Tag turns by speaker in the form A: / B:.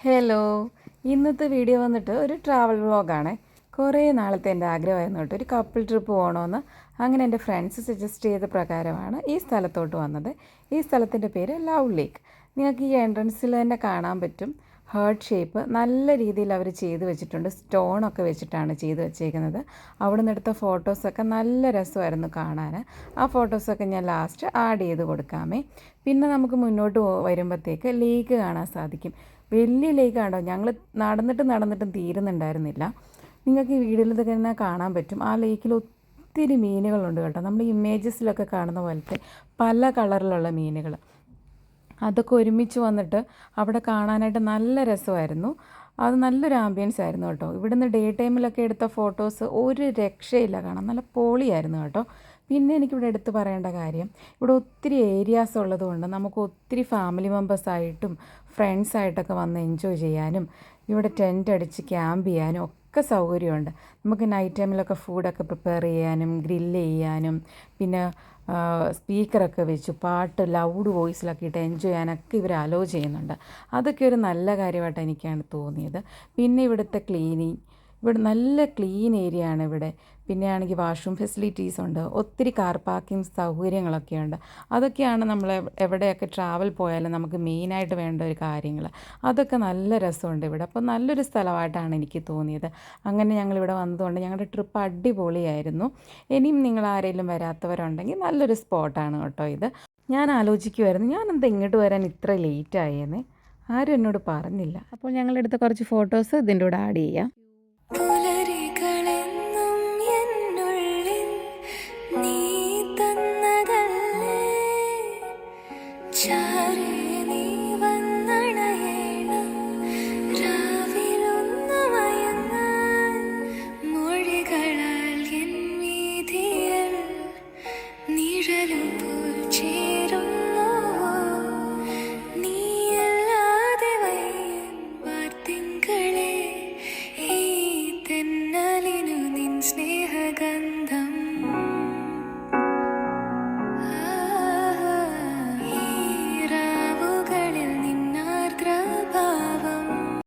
A: Hello, ഇന്നത്തെ video വന്നിട്ട് ഒരു ട്രാവൽ വ്ളോഗാണ്. കുറേ നാളത്തെ എൻ്റെ ആഗ്രഹമായിരുന്നു കേട്ടോ, ഒരു കപ്പിൾ ട്രിപ്പ് പോകണമെന്ന്. അങ്ങനെ എൻ്റെ ഫ്രണ്ട്സ് സജസ്റ്റ് ചെയ്ത പ്രകാരമാണ് ഈ സ്ഥലത്തോട്ട് വന്നത്. ഈ സ്ഥലത്തിൻ്റെ പേര് ലവ് ലേക്ക്. നിങ്ങൾക്ക് ഈ എൻട്രൻസിൽ തന്നെ കാണാൻ പറ്റും. ഹേർട്ട് ഷേപ്പ് നല്ല രീതിയിൽ അവർ ചെയ്ത് വെച്ചിട്ടുണ്ട്. സ്റ്റോണൊക്കെ വെച്ചിട്ടാണ് ചെയ്ത് വെച്ചേക്കുന്നത്. അവിടെ നിന്ന് എടുത്ത ഫോട്ടോസൊക്കെ നല്ല രസമായിരുന്നു കാണാൻ. ആ ഫോട്ടോസൊക്കെ ഞാൻ ലാസ്റ്റ് ആഡ് ചെയ്ത് കൊടുക്കാമേ. പിന്നെ നമുക്ക് മുന്നോട്ട് വരുമ്പോഴത്തേക്ക് ലേക്ക് കാണാൻ സാധിക്കും. വലിയ ലേക്കാണോ, ഞങ്ങൾ നടന്നിട്ടും തീരുന്നുണ്ടായിരുന്നില്ല. നിങ്ങൾക്ക് ഈ വീഡിയോയിൽ തന്നെ കാണാൻ പറ്റും. ആ ലേക്കിൽ ഒത്തിരി മീനുകളുണ്ട് കേട്ടോ. നമ്മൾ ഇമേജസിലൊക്കെ കാണുന്ന പോലത്തെ പല കളറിലുള്ള മീനുകൾ. അതൊക്കെ ഒരുമിച്ച് വന്നിട്ട് അവിടെ കാണാനായിട്ട് നല്ല രസമായിരുന്നു. അത് നല്ലൊരു ആംബിയൻസ് ആയിരുന്നു കേട്ടോ. ഇവിടുന്ന് ഡേ ടൈമിലൊക്കെ എടുത്ത ഫോട്ടോസ് ഒരു രക്ഷയില്ല, കാണാൻ നല്ല പോളിയായിരുന്നു കേട്ടോ. പിന്നെ എനിക്കിവിടെ എടുത്ത് പറയേണ്ട കാര്യം, ഇവിടെ ഒത്തിരി ഏരിയാസ് ഉള്ളതുകൊണ്ട് നമുക്ക് ഒത്തിരി ഫാമിലി മെമ്പേഴ്സായിട്ടും ഫ്രണ്ട്സായിട്ടൊക്കെ വന്ന് എൻജോയ് ചെയ്യാനും ഇവിടെ ടെൻ്റ് അടിച്ച് ക്യാമ്പ് ചെയ്യാനും ഒക്കെ സൗകര്യമുണ്ട്. നമുക്ക് നൈറ്റ് ടൈമിലൊക്കെ ഫുഡൊക്കെ പ്രിപ്പയർ ചെയ്യാനും ഗ്രില്ല് ചെയ്യാനും പിന്നെ സ്പീക്കറൊക്കെ വെച്ച് പാട്ട് ലൗഡ് വോയിസിലൊക്കെ ഇട്ട് എൻജോയ് ചെയ്യാനൊക്കെ ഇവർ അലോ ചെയ്യുന്നുണ്ട്. അതൊക്കെ ഒരു നല്ല കാര്യമായിട്ട് എനിക്കാണ് തോന്നിയത്. പിന്നെ ഇവിടുത്തെ ക്ലീനിങ്, ഇവിടെ നല്ല ക്ലീൻ ഏരിയ ആണ് ഇവിടെ. പിന്നെ ആണെങ്കിൽ വാഷ്റൂം ഫെസിലിറ്റീസ് ഉണ്ട്, ഒത്തിരി കാർ പാർക്കിംഗ് സൗകര്യങ്ങളൊക്കെ ഉണ്ട്. അതൊക്കെയാണ് നമ്മൾ എവിടെയൊക്കെ ട്രാവൽ പോയാലും നമുക്ക് മെയിനായിട്ട് വേണ്ട ഒരു കാര്യങ്ങൾ. അതൊക്കെ നല്ല രസമുണ്ട് ഇവിടെ. അപ്പോൾ നല്ലൊരു സ്ഥലമായിട്ടാണ് എനിക്ക് തോന്നിയത്. അങ്ങനെ ഞങ്ങളിവിടെ വന്നതുകൊണ്ട് ഞങ്ങളുടെ ട്രിപ്പ് അടിപൊളിയായിരുന്നു. ഇനിയും നിങ്ങൾ ആരെങ്കിലും വരാത്തവരുണ്ടെങ്കിൽ നല്ലൊരു സ്പോട്ടാണ് കേട്ടോ ഇത്. ഞാൻ ആലോചിക്കുമായിരുന്നു, ഞാനെന്താ ഇങ്ങോട്ട് വരാൻ ഇത്ര ലേറ്റ് ആയെന്ന്. ആരും എന്നോട് പറഞ്ഞില്ല. അപ്പോൾ ഞങ്ങളെടുത്ത കുറച്ച് ഫോട്ടോസ് ഇതിൻ്റെ കൂടെ ആഡ് ചെയ്യാം.